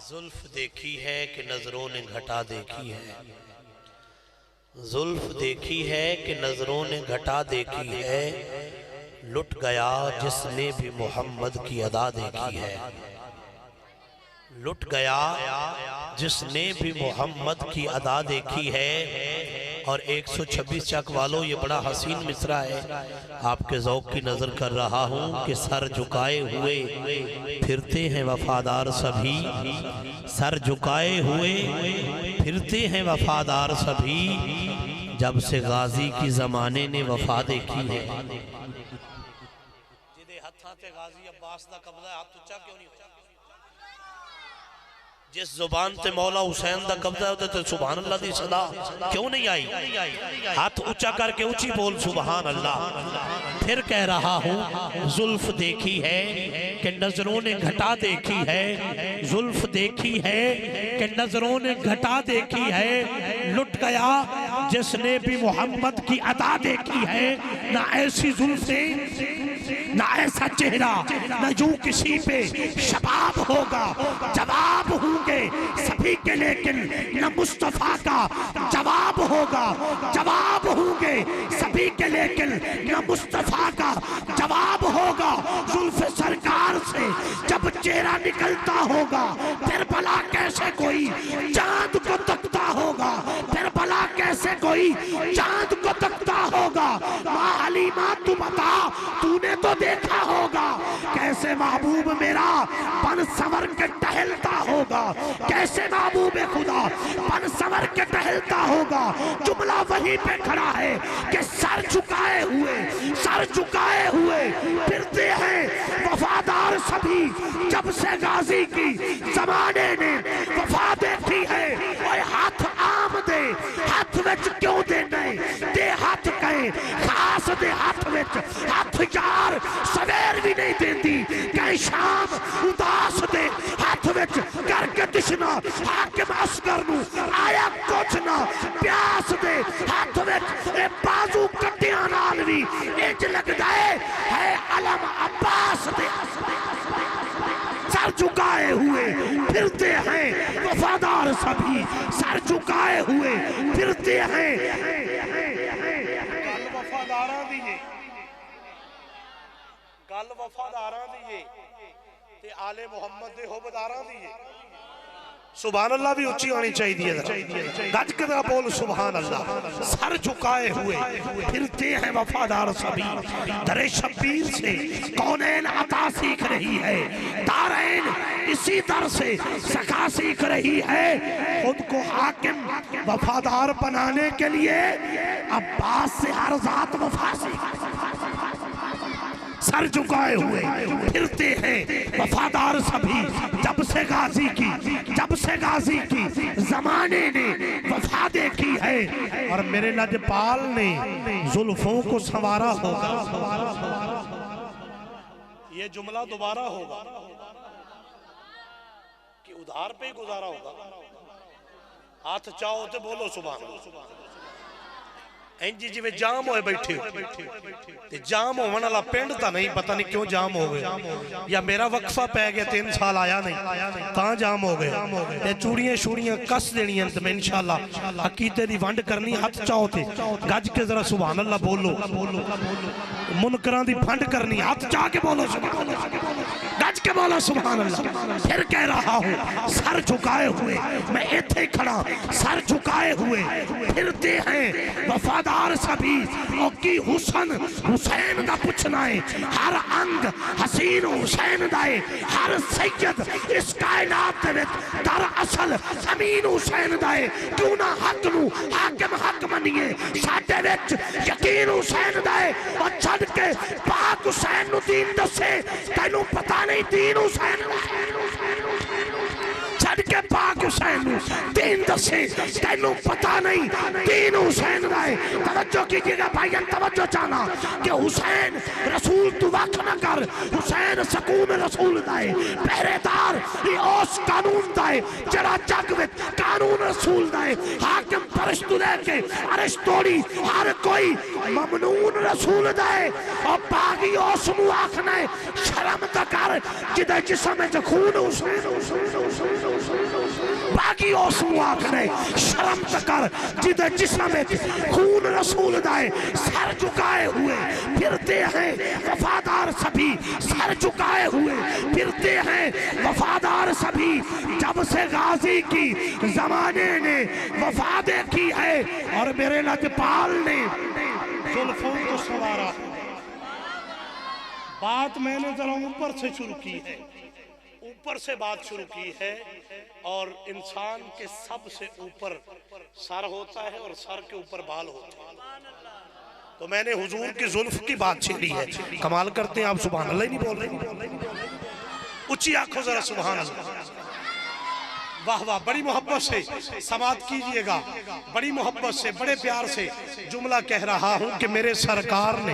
زلف دیکھی ہے کہ نظروں نے گھٹا دیکھی ہے، زلف دیکھی ہے کہ نظروں نے گھٹا دیکھی ہے، لٹ گیا جس نے بھی محمد کی ادا دیکھی ہے، لٹ گیا جس نے بھی محمد کی ادا دیکھی ہے۔ اور 126 چک والوں یہ بڑا حسین مصرع ہے، آپ کے ذوق کی نظر کر رہا ہوں کہ سر جھکائے ہوئے پھرتے ہیں وفادار سبھی، سر جھکائے ہوئے پھرتے ہیں وفادار سبھی، جب سے غازی کی زمانے نے وفا دیکھی ہے۔ جدے ہتھاں تے غازی عباس دا قبضہ ہے، ہاتھ اچھا کیوں نہیں ہوتا؟ جس زبان تے مولا حسین دا قبضہ ہے تو سبحان اللہ دی صدا کیوں نہیں آئی؟ ہاتھ اچھا کر کے اچھی بول سبحان اللہ۔ پھر کہہ رہا ہوں زلف دیکھی ہے کہ نظروں نے گھٹا دیکھی ہے، زلف دیکھی ہے کہ نظروں نے گھٹا دیکھی ہے، لٹ گیا جس نے بھی محمد کی ادا دیکھی ہے۔ نہ ایسی زلفیں نہ ایسا چہرہ، نہ یوں کسی پہ شباب ہوگا، جواب ہوں گے سبھی کے لیکن نہ مصطفیٰ کا جواب ہوگا، جواب ہوں گے سبھی کے لیکن نہ مصطفیٰ کا جواب ہوگا۔ زلف سرکار سے جب چہرہ نکلتا ہوگا پھر بھلا کیسے کوئی چاند کو تکتا ہوگا، پھر بھلا کیسے کوئی چاند کو تکتا ہوگا۔ ماں حلیمہ تو بتا، تو نے تو دیکھا ہوگا کیسے محبوب میرا پن سور کے ٹہلتا ہوگا، کیسے محبوب خدا پن سور کے ٹہلتا ہوگا۔ جملہ وہیں پہ کھڑا ہے کہ سر جھکائے ہوئے پھرتے ہیں وفادار سبھی، جب سے غازی کی زمانے نے وفا دیکھی ہے۔ اوہ ہاتھ عام دے ہاتھ وچ کیوں دے نئے دے ہاتھ کہیں خاص دے ہاتھ وچ ہاتھ یار سویر بھی نہیں دیندی، کہیں شام اداس دے ہاتھ وچ کر کے دشنا حاکم اصغر نو آیا کچھ نہ پیاس دے ہاتھ وچ اے بازو کٹیاں نال بھی اج لگ دائے ہے علم عباس دے۔ سر جھکائے ہوئے پھرتے ہیں وفادار سبھی، سر جھکائے ہوئے پھرتے ہیں۔ گل وفاداراں دیئے، گل وفاداراں دیئے تے آل محمد دے حبداراں دیئے۔ سبحان اللہ بھی اچھی آنی چاہیے، گج کے دا بول سبحان اللہ۔ سر جھکائے ہوئے پھرتے ہیں وفادار سبھی، در شبیر سے کونین عطا سیکھ رہی ہے، دارین اسی در سے سکھا سیکھ رہی ہے۔ خود کو حاکم وفادار بنانے کے لیے عباس سے ہر ذات وفا سیکھ۔ سر جھکائے ہوئے پھرتے ہیں وفادار سبھی، جب سے غازی کی زمانے نے وفا دیکھی ہے۔ اور میرے لجپال نے زلفوں کو سنوارا ہوگا، یہ جملہ دوبارہ ہوگا کہ ادھار پہ ہی گزارا ہوگا۔ ہاتھ چاہو تے بولو سبحان اللہ۔ انجی جی میں جام ہوئے بیٹھے تے جام ہونے والا پینڈ تا نہیں، پتہ نہیں کیوں جام ہو گئے، یا میرا وقفہ پہ گیا 3 سال آیا نہیں تاں جام ہو گئے۔ تے چوڑیاں شوڑیاں کس دینی ہیں تو میں انشاءاللہ عقیدے دی ونڈ کرنی، ہاتھ چاہو تے گج کے ذرا سبحان اللہ بولو، منکران دی پھنڈ کرنی، ہاتھ چاہ کے بولو سبحان اللہ، گج کے بولو سبحان اللہ۔ پھر کہہ رہا ہوں سر جھکائے ہوئے، میں ایتھے کھڑا سر جھکائے ہوئے پھرتے ہیں وفادار سبھی۔ اور کی حسین دا پوچھنا ہے، ہر انگ حسین حسین دائے، ہر سید اس کائنات دے در اصل امین حسین دائے۔ کیوں نہ حق نو حاکم حق منیے، ساڈے وچ یقین حسین دائے۔ اور چھڑ کے پاک حسین نو دین دسے، تینوں پتہ نہیں دین حسین چھڑ کے پاک حسین نو دین دسے، تینوں پتہ نہیں دین حسین دائے۔ توجہ کیجئے گا بھائیان، توجہ چاہنا کہ حسین رسول تو وقت نہ کر، حسین سکون رسول دائے، پہرے دار یہ اوس قانون دائے، جرا جگ وچ قانون رسول دائے، حاکم پرشتو دے کے عرش توڑی ہر کوئی ممنون رسول دائے۔ اور باغی اوس مو آکھنا ہے شرم تکر جدے جسم میں خون حسین باقی اوسمو آکھنے شرم تکر جدے جسم خون رسول دائے سر جھکائے ہوئے پھرتے ہیں وفادار سبھی سر جھکائے ہوئے پھرتے ہیں وفادار سبھی جب سے غازی کی زمانے نے وفادے کی ہے اور میرے لجپال نے زلفوں کو سوارا. بات میں نے ذرا اوپر سے شروع کی ہے اوپر سے بات شروع کی ہے اور انسان کے سب سے اوپر سر ہوتا ہے اور سر کے اوپر بال ہوتا ہے تو میں نے حضور کی زلف کی بات چھیڑی ہے. کمال کرتے ہیں آپ سبحان اللہ ہی نہیں بول رہے اچھی آنکھوں ذرا سبحان اللہ. واہ واہ بڑی محبت سے سماعت کیجئے گا بڑی محبت سے بڑے پیار سے جملہ کہہ رہا ہوں کہ میرے سرکار نے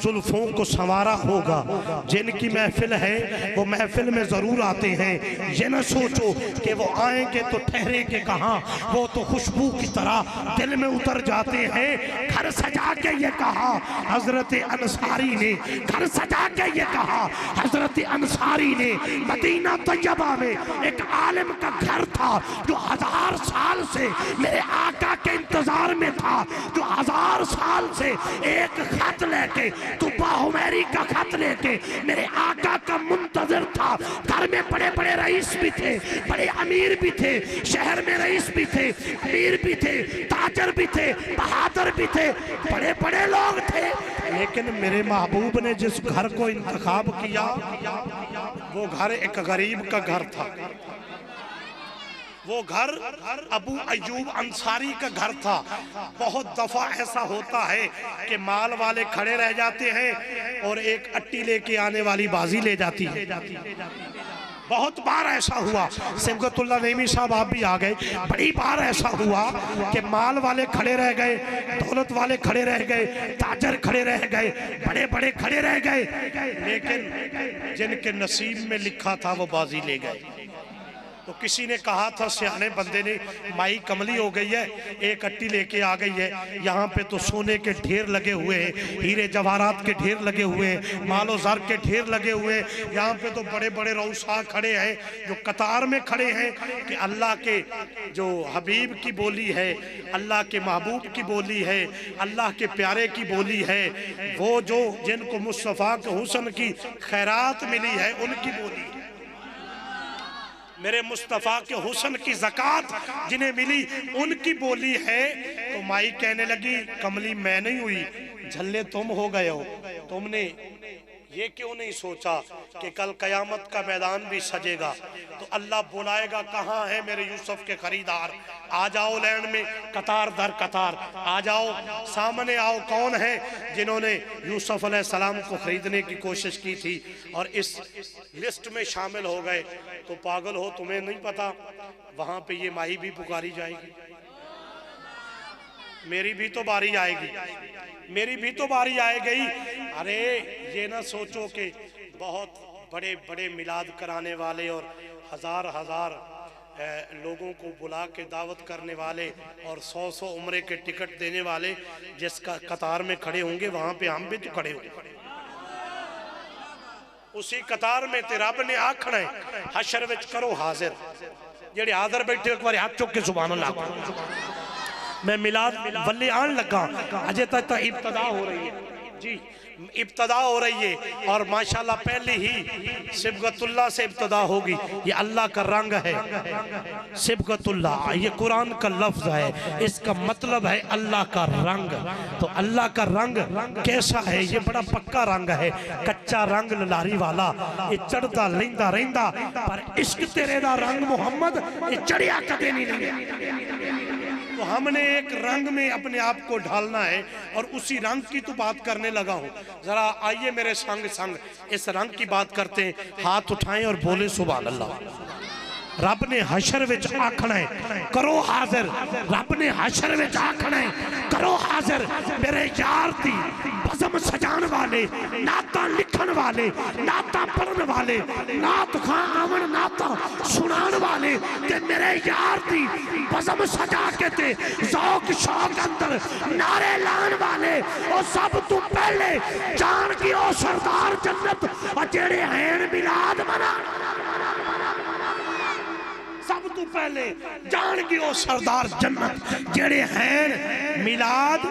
زلفوں کو سنوارا ہوگا. جن کی محفل ہے وہ محفل میں ضرور آتے ہیں. یہ نہ سوچو کہ وہ آئیں گے تو ٹھہرے کے کہاں وہ تو خوشبو کی طرح دل میں اتر جاتے ہیں. گھر سجا کے یہ کہا حضرت انصاری نے گھر سجا کے یہ کہا حضرت انصاری نے مدینہ طیبہ میں ایک عالم کا گھر تھا جو 1000 سال سے میرے آقا کے انتظار میں تھا جو 1000 سال سے ایک خط لے کے تبا حمیری کا خط لے کے میرے آقا کا منتظر تھا. گھر میں بڑے بڑے رئیس بھی تھے بڑے امیر بھی تھے شہر میں رئیس بھی تھے امیر بھی تھے تاجر بھی تھے بہادر بھی تھے بڑے بڑے لوگ تھے لیکن میرے محبوب نے جس گھر کو انتخاب کیا وہ گھر ایک غریب کا گھر تھا. وہ گھر ابو ایوب انصاری کا گھر تھا. بہت دفعہ ایسا ہوتا ہے کہ مال والے کھڑے رہ جاتے ہیں اور ایک اٹی لے کے آنے والی بازی لے جاتی ہے. بہت بار ایسا ہوا صبغت اللہ نعیمی صاحب آپ بھی آگئے بڑی بار ایسا ہوا کہ مال والے کھڑے رہ گئے دولت والے کھڑے رہ گئے تاجر کھڑے رہ گئے بڑے بڑے کھڑے رہ گئے لیکن جن کے نصیب میں لکھا تھا وہ بازی لے گئے. تو کسی نے کہا تھا سیانے بندے نے مائی کملی ہو گئی ہے ایک اٹی لے کے آ گئی ہے یہاں پہ تو سونے کے ڈھیر لگے ہوئے ہیں ہیرے جواہرات کے ڈھیر لگے ہوئے ہیں مال و زر کے ڈھیر لگے ہوئے ہیں یہاں پہ تو بڑے بڑے روسا کھڑے ہیں جو قطار میں کھڑے ہیں کہ اللہ کے جو حبیب کی بولی ہے اللہ کے محبوب کی بولی ہے اللہ کے پیارے کی بولی ہے وہ جو جن کو مصطفیٰ کے حسن کی خیرات ملی ہے ان کی بولی ہے. میرے مصطفیٰ کے حسن کی زکاة جنہیں ملی ان کی بولی ہے. تو مائی کہنے لگی کملی میں نہیں ہوئی جھلے تم ہو گئے ہو. تم نے یہ کیوں نہیں سوچا کہ کل قیامت کا میدان بھی سجے گا تو اللہ بلائے گا کہاں ہے میرے یوسف کے خریدار آ جاؤ لین میں قطار در قطار آ جاؤ سامنے آؤ. کون ہے جنہوں نے یوسف علیہ السلام کو خریدنے کی کوشش کی تھی اور اس لسٹ میں شامل ہو گئے. تو پاگل ہو تمہیں نہیں پتا وہاں پہ یہ ماہی بھی پکاری جائے گی میری بھی تو باری آئے گی میری بھی تو باری آئے گئی. ارے یہ نہ سوچو کہ بہت بڑے بڑے میلاد کرانے والے اور ہزار ہزار لوگوں کو بلا کے دعوت کرنے والے اور 100 عمرے کے ٹکٹ دینے والے جس کا قطار میں کھڑے ہوں گے وہاں پہ ہم بھی تو کھڑے ہوں گے. اسی قطار میں رب نے آکھنا ہے حشر وچ کرو حاضر جڑے حاضر بیٹھے ایک بار ہاتھ چوک کے سبحان اللہ. میں میلاد ولی آن لگا اجے تک ابتدا ہو رہی ہے جی ابتدا ہو رہی ہے اور ماشاءاللہ پہلے ہی صبغت اللہ سے ابتدا ہوگی. یہ اللہ کا رنگ ہے صبغت اللہ یہ قرآن کا لفظ ہے اس کا مطلب ہے اللہ کا رنگ. تو اللہ کا رنگ کیسا ہے یہ بڑا پکا رنگ ہے کچا رنگ للاری والا یہ چڑھتا لیندہ رہندہ پر عشق تیرے دا رنگ محمد یہ چڑھیا کدے نہیں رہے. تو ہم نے ایک رنگ میں اپنے آپ کو ڈھالنا ہے اور اسی رنگ کی تو بات کرنے لگا ہوں. ذرا آئیے میرے سنگ اس رنگ کی بات کرتے ہیں. ہاتھ اٹھائیں اور بولے سبحان اللہ. رب نے حشر وچ آکھنا ہے کرو حاضر رب نے حشر وچ آکھنا ہے کرو حاضر میرے یار دی بزم سجان والے نعتاں لکھن والے نعتاں پڑھن والے نعت خان آمن نعتاں سنان والے تے میرے یار دی بزم سجا کے تے ذوق شوق اندر نعرے لان والے اور سب تو پہلے جان کی او سردار جنت اور جیڑے ہیں میلاد منا سب تو پہلے جان گیو سردار جنت جڑے ہیں میلاد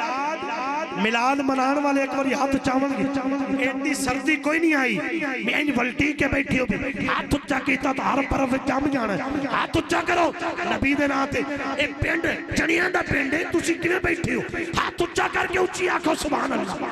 منان والے ایک بار ہاتھ چاون گے ایڈی سردی کوئی نہیں آئی میں انج بلٹی کے بیٹھی ہو ہاتھ اچھا کیتا تو ہر طرف جم جانا ہاتھ اچھا کرو نبی دے نام تے اے پنڈ چڑیاں دا پنڈ ہے تسی کیویں بیٹھے ہو ہاتھ اچھا کر کے اونچی آکھو سبحان اللہ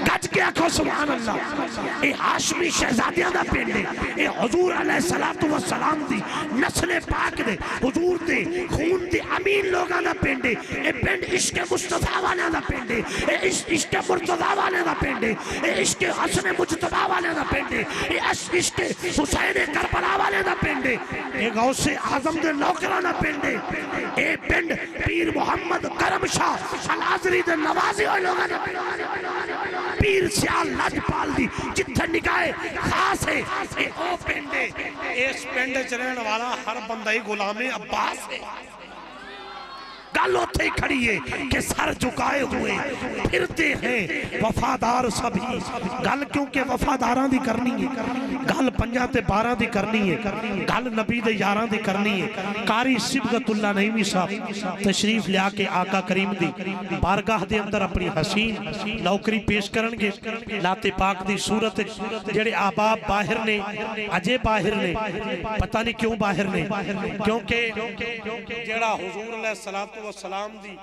گج کے آکھو سبحان اللہ اے ہاشمی شہزادیاں دا پنڈ ہے اے حضور علیہ الصلوۃ والسلام دی نسل پاک دے حضور دے خون دے امین لوگاں دا پنڈ ہے اے پنڈ عشق مصطفیٰ والے دا پنڈ ہے اے عشق مرتضیٰ والے دا پنڈ ہے اے عشق حسن مجتبیٰ والے دا پنڈ ہے اے عشق حسین کربلا والے دا پنڈ ہے اے غوث اعظم دے نوکراں دا پنڈ ہے اے پنڈ پیر محمد کرم شاہ الازری دے نوازے ہوئے لوگاں دا پیر سیال لاجپال دی جتھے نگاہ خاص ہے اے او پنڈ ہے اس پنڈ وچ رہن والا ہر بندہ ہی غلام عباس ہے گل ہوتے ہی کھڑی ہے کہ سر جھکائے ہوئے پھرتے ہیں وفادار سبھی گل کیونکہ وفاداراں دی کرنی ہے گل 5 تے 12 دی کرنی ہے گل نبی دے یاراں دی کرنی ہے قاری صبغت اللہ نعیمی صاحب تشریف لیا کے آقا کریم دی بارگاہ دے اندر اپنی حسین نوکری پیش کرن گے لاتے پاک دی صورت جڑے آباب باہر نے اجے باہر نے پتہ نہیں کیوں باہر نے کیونکہ جڑا حضور علیہ السلام دی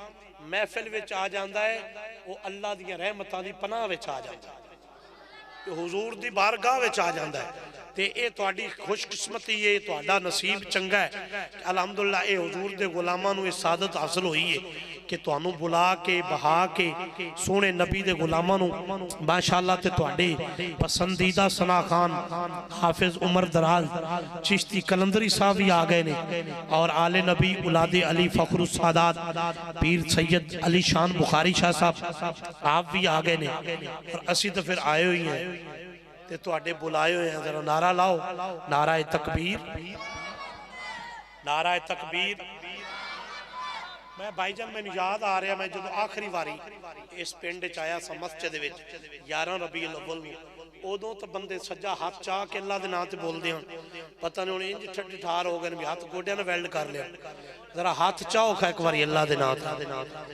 محفل وچ آ جاندا ہے وہ اللہ دی رحمتاں دی پناہ وچ آ جاندا ہے کہ حضور دی بارگاہ وچ آ جاندا ہے تے اے تہاڈی خوش قسمتی ہے تہاڈا نصیب چنگا ہے الحمدللہ اے حضور دے غلاماں نوں سعادت حاصل ہوئی ہے کہ تانوں بلا کے بہا کے سونے نبی دے غلاماں نوں ماشاءاللہ تے تہاڈے پسندیدہ ثنا خان حافظ عمر دراز چشتی کلندری صاحب بھی آ گئے نے اور آل نبی اولاد علی فخر السادات پیر سید علی شان بخاری شاہ صاحب آپ بھی آ گئے نے اور اسی تو پھر آئے ہوئی ہیں تے تہاڈے بلائے ہوئے ہیں ذرا نعرہ لاؤ نعرہ تکبیر نعرہ تکبیر میں بھائی جان میں یاد آ رہا میں جدو آخری واری اس پنڈ چایا سا مسجد وچ 11 ربیع الاول ادوں تو بندے سجا ہاتھ چاہ کے اللہ دے نام تے بول دیاں پتہ نہیں انہیں انج ٹھٹ ٹھار ہو گئے بھی ہاتھ گوڑیاں نے ویلڈ کر لیا ذرا ہاتھ چاہو کھا ایک باری اللہ دے نام تے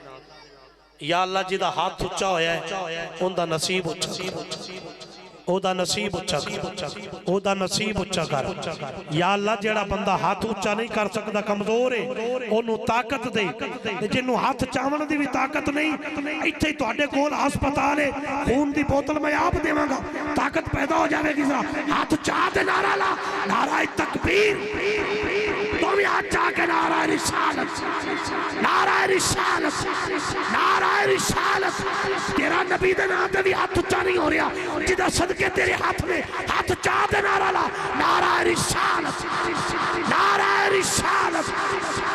یا اللہ جی دا ہاتھ اچھا ہویا ہے ان دا نصیب اچھا او دا نصیب اچھا کر او دا نصیب اچھا کر یا اللہ جیڑا بندہ ہاتھ اچھا نہیں کر سکتا کمزور ہے انہوں طاقت دے جنہوں ہاتھ چاون دی بھی طاقت نہیں ایتھے تو اڈے کول ہسپتال ہے خون دی بوتل میں آپ دے مانگا طاقت پیدا ہو جاوے گی ذرا ہاتھ چاہ دے نعرہ لا نعرہ تکبیر تو بھی ہاتھ چاہ کے نعرہ رسالت نعرہ رسالت نعرہ رسالت تیرا نبی دے نام دے بھی ہاتھ اچھا نہیں ہو رہا جدہ صدقے تیرے ہاتھ میں ہاتھ چاہ دے نعرہ لا نعرہ رسالت نعرہ رسالت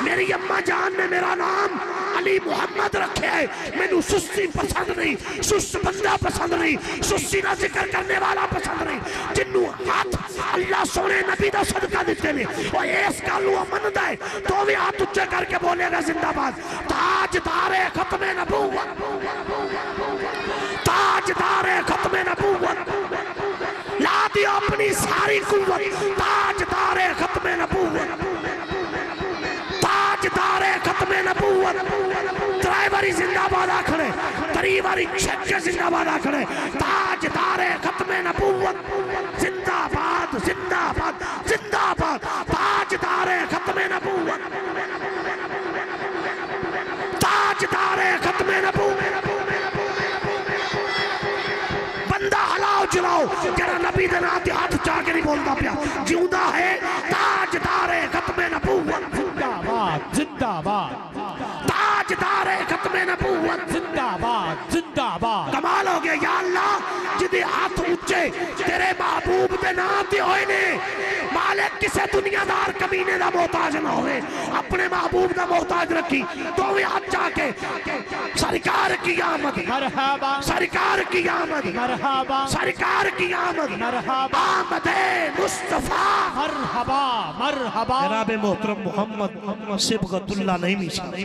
میری اماں جان نے میرا نام علی محمد رکھے ہے میں نے سستی پسند نہیں سست بندہ پسند نہیں سستی نہ ذکر کرنے والا پسند نہیں جنہوں ہاتھ اللہ سونے نبی دا صدقہ دیتے نے اور اس کا لوہ مند ہے تو بھی ہاتھ اچھے کر کے بولے گا زندہ باد تاجدار ختم نبوت تاجدار ختم نبوت لا دی اپنی ساری قوت تاجدار ختم نبوت تاجدار ختم نبوت ڈرائیوری زندہ باد آکھنے تریواری چھکے زندہ باد آکھنے تاجدار ختم نبوت زندہ باد زندہ باد زندہ باد تاجدار ختم نبوت تاجدار ختم نبوت بندہ ہلاؤ جلاؤ جرا نبی دے نام تے ہاتھ چاہ کے نہیں بولتا پیا جیوندہ ہے تاجدار ختم نبوت زندہ باد زندہ باد تاجدار ختم نبوت زندہ باد زندہ باد کمال ہو گیا یا اللہ جدے ہاتھ اچھے تیرے محبوب دے نام تے ہوئے نے مالک کسے دنیا دار کمینے دا محتاج نہ ہوئے اپنے محبوب دا محتاج رکھی تو بھی ہاتھ چاہ کے سرکار کی آمد مرحبا سرکار کی آمد مرحبا سرکار کی آمد مرحبا آمد مصطفیٰ مرحبا مرحبا جناب محترم محمد صبغت اللہ نعیمی صاحب